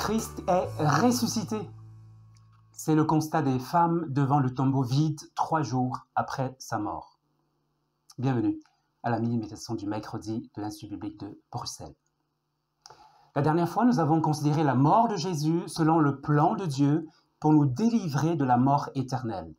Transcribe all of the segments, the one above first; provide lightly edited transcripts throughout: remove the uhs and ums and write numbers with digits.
Christ est ressuscité. C'est le constat des femmes devant le tombeau vide 3 jours après sa mort. Bienvenue à la mini-méditation du mercredi de l'Institut biblique de Bruxelles. La dernière fois, nous avons considéré la mort de Jésus selon le plan de Dieu pour nous délivrer de la mort éternelle.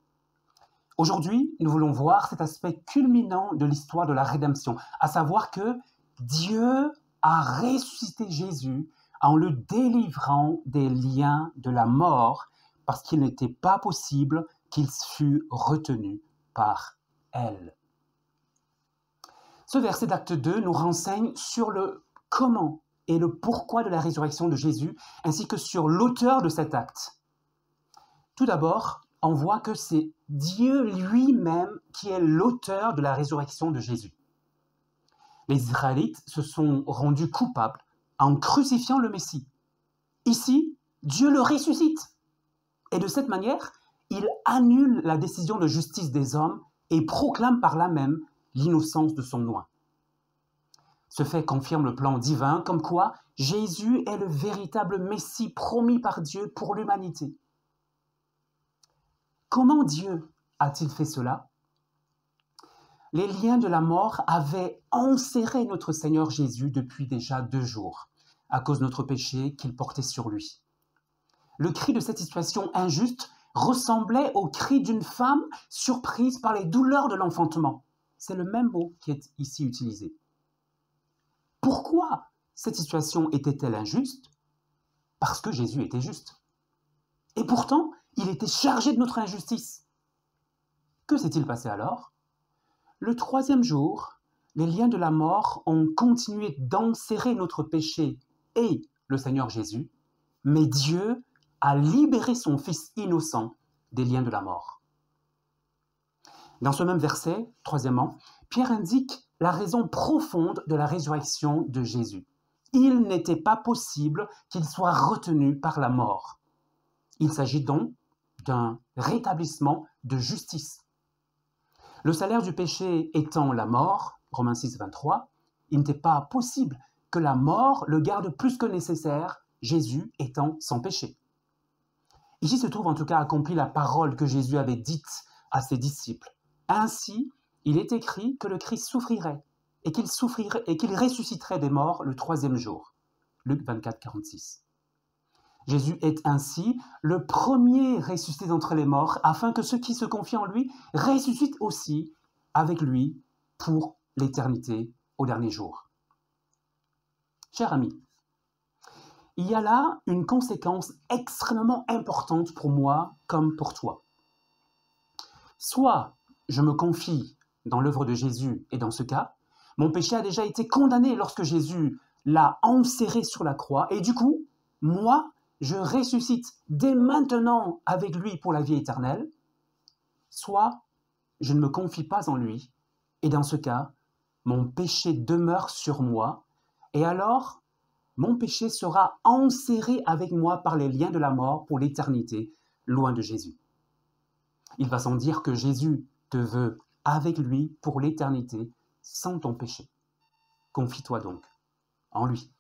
Aujourd'hui, nous voulons voir cet aspect culminant de l'histoire de la rédemption, à savoir que Dieu a ressuscité Jésus en le délivrant des liens de la mort parce qu'il n'était pas possible qu'il fût retenu par elle. Ce verset d'acte 2 nous renseigne sur le comment et le pourquoi de la résurrection de Jésus, ainsi que sur l'auteur de cet acte. Tout d'abord, on voit que c'est Dieu lui-même qui est l'auteur de la résurrection de Jésus. Les Israélites se sont rendus coupables en crucifiant le Messie. Ici, Dieu le ressuscite. Et de cette manière, il annule la décision de justice des hommes et proclame par là même l'innocence de son oint. Ce fait confirme le plan divin, comme quoi Jésus est le véritable Messie promis par Dieu pour l'humanité. Comment Dieu a-t-il fait cela? Les liens de la mort avaient enserré notre Seigneur Jésus depuis déjà 2 jours, à cause de notre péché qu'il portait sur lui. Le cri de cette situation injuste ressemblait au cri d'une femme surprise par les douleurs de l'enfantement. C'est le même mot qui est ici utilisé. Pourquoi cette situation était-elle injuste? Parce que Jésus était juste. Et pourtant, il était chargé de notre injustice. Que s'est-il passé alors? Le 3e jour, les liens de la mort ont continué d'enserrer notre péché et le Seigneur Jésus, mais Dieu a libéré son Fils innocent des liens de la mort. Dans ce même verset, troisièmement, Pierre indique la raison profonde de la résurrection de Jésus. Il n'était pas possible qu'il soit retenu par la mort. Il s'agit donc d'un rétablissement de justice. Le salaire du péché étant la mort, Romains 6, 23, il n'était pas possible que la mort le garde plus que nécessaire, Jésus étant sans péché. Ici se trouve en tout cas accomplie la parole que Jésus avait dite à ses disciples. Ainsi, il est écrit que le Christ souffrirait et qu'il ressusciterait des morts le 3e jour. Luc 24, 46. Jésus est ainsi le premier ressuscité d'entre les morts, afin que ceux qui se confient en lui ressuscitent aussi avec lui pour l'éternité au dernier jour. Cher ami, il y a là une conséquence extrêmement importante pour moi comme pour toi. Soit je me confie dans l'œuvre de Jésus, et dans ce cas, mon péché a déjà été condamné lorsque Jésus l'a enserré sur la croix, et du coup, moi, je ressuscite dès maintenant avec lui pour la vie éternelle, soit je ne me confie pas en lui, et dans ce cas, mon péché demeure sur moi, et alors, mon péché sera enserré avec moi par les liens de la mort pour l'éternité, loin de Jésus. Il va sans dire que Jésus te veut avec lui pour l'éternité, sans ton péché. Confie-toi donc en lui.